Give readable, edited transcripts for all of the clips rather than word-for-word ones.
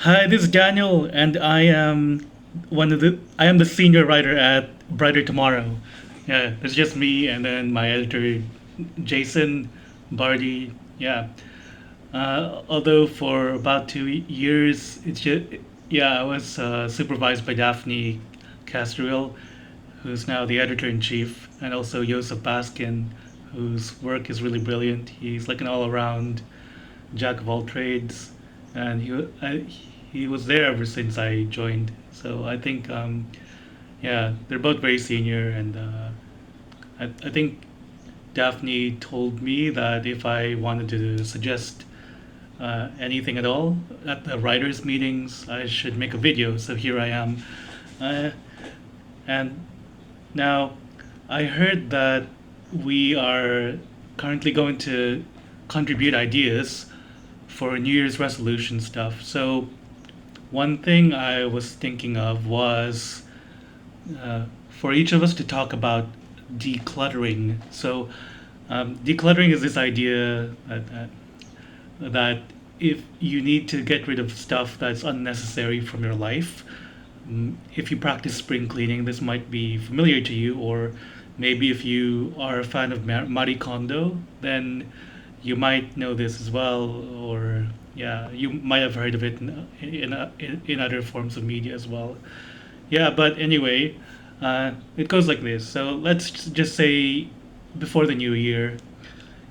Hi, this is Daniel, and I am the senior writer at Brighter Tomorrow. Yeah, it's just me and then my editor, Jason Bardi. Yeah. Although for about 2 years, it's just yeah, I was supervised by Daphne Castriel, who's now the editor in chief, and also Joseph Baskin, whose work is really brilliant. He's like an all-around jack of all trades, and he was there ever since I joined. So I think yeah, they're both very senior, and I think Daphne told me that if I wanted to suggest anything at all at the writers' meetings, I should make a video. So here I am, uh, and now I heard that we are currently going to contribute ideas for New Year's resolution stuff. So one thing I was thinking of was for each of us to talk about decluttering. So decluttering is this idea that if you need to get rid of stuff that's unnecessary from your life, if you practice spring cleaning, this might be familiar to you, or maybe if you are a fan of Marie Kondo, then you might know this as well, or yeah, you might have heard of it in other forms of media as well. Yeah, but anyway, it goes like this. So let's just say before the new year,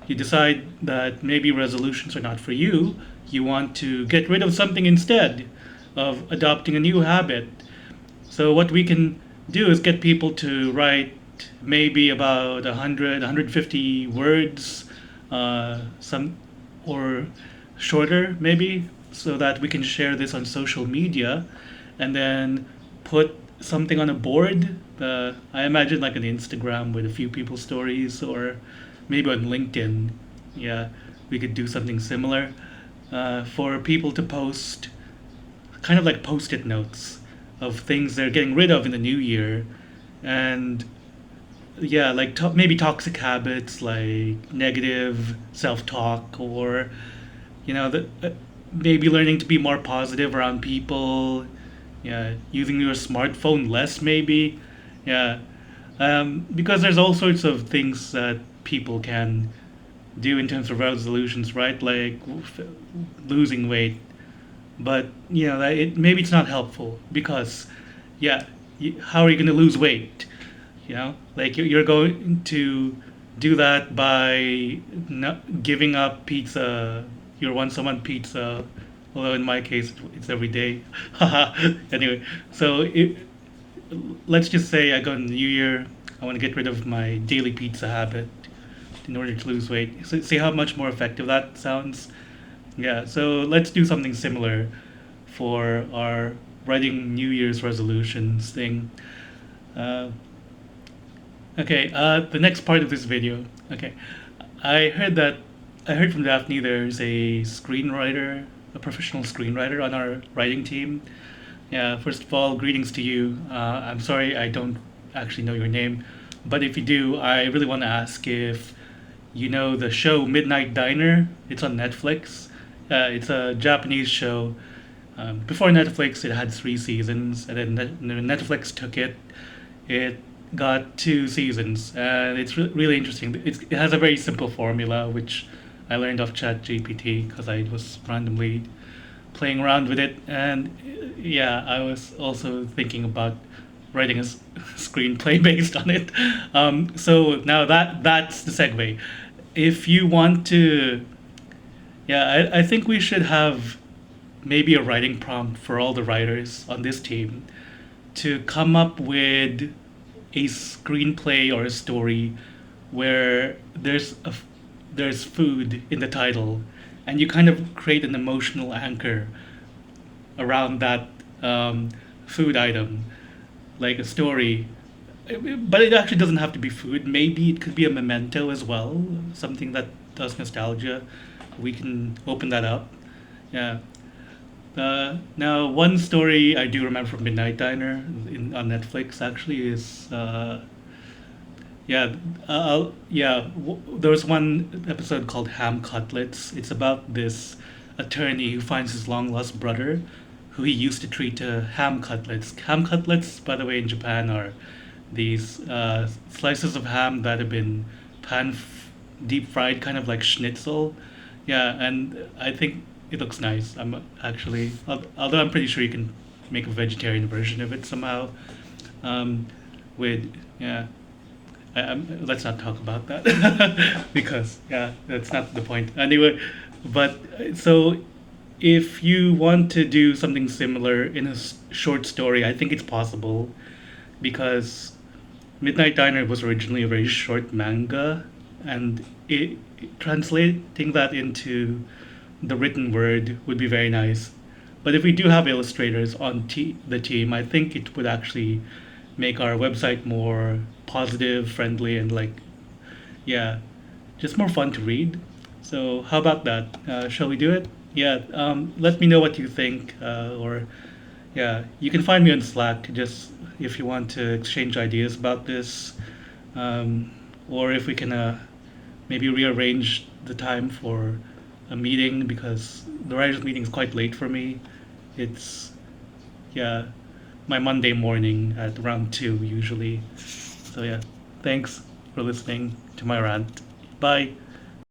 you decide that maybe resolutions are not for you. You want to get rid of something instead of adopting a new habit. So what we can do is get people to write maybe about 100, 150 words, some or shorter maybe, so that we can share this on social media, and then put something on a board. I imagine like an Instagram with a few people's stories, or maybe on LinkedIn. Yeah, we could do something similar for people to post, kind of like post-it notes of things they're getting rid of in the new year, and yeah, like maybe toxic habits like negative self-talk, or maybe learning to be more positive around people. Yeah, using your smartphone less maybe. Yeah, because there's all sorts of things that people can do in terms of resolutions, right? Like losing weight, but maybe it's not helpful because yeah, how are you going to lose weight? Like you're going to do that by not giving up pizza, your once a month pizza, although in my case it's every day. Anyway, so let's just say I got in the new year, I want to get rid of my daily pizza habit in order to lose weight. So see how much more effective that sounds. Yeah, so let's do something similar for our writing New Year's resolutions thing. Uh, okay, the next part of this video. Okay, I heard that I heard from Daphne there's a screenwriter, a professional screenwriter on our writing team. Yeah, first of all, greetings to you. I'm sorry I don't actually know your name, but if you do, I really want to ask if you know the show Midnight Diner. It's on Netflix. It's a Japanese show. Before Netflix, it had 3 seasons, and then Netflix took it. It got 2 seasons, and it's really interesting. It has a very simple formula, which I learned off ChatGPT because I was randomly playing around with it, and yeah, I was also thinking about writing a screenplay based on it. So now that's the segue. If you want to, yeah, I think we should have maybe a writing prompt for all the writers on this team to come up with a screenplay or a story where there's food in the title, and you kind of create an emotional anchor around that food item, like a story. But it actually doesn't have to be food. Maybe it could be a memento as well, something that does nostalgia. We can open that up. Yeah. Now, one story I do remember from Midnight Diner on Netflix actually is there was one episode called Ham Cutlets. It's about this attorney who finds his long lost brother, who he used to treat to ham cutlets. Ham cutlets, by the way, in Japan are these slices of ham that have been deep fried, kind of like schnitzel. Yeah, and I think it looks nice. I'm actually, although I'm pretty sure you can make a vegetarian version of it somehow. Um, with yeah, let's not talk about that because yeah, that's not the point. Anyway, but so if you want to do something similar in a short story, I think it's possible because Midnight Diner was originally a very short manga, and translating that into the written word would be very nice. But if we do have illustrators on the team, I think it would actually make our website more positive, friendly, and like, yeah, just more fun to read. So, how about that? Shall we do it? Yeah, let me know what you think, or yeah, you can find me on Slack just if you want to exchange ideas about this, um, or if we can maybe rearrange the time for a meeting because the writers' meeting is quite late for me. It's yeah, my Monday morning at around 2 usually. So yeah, thanks for listening to my rant. Bye.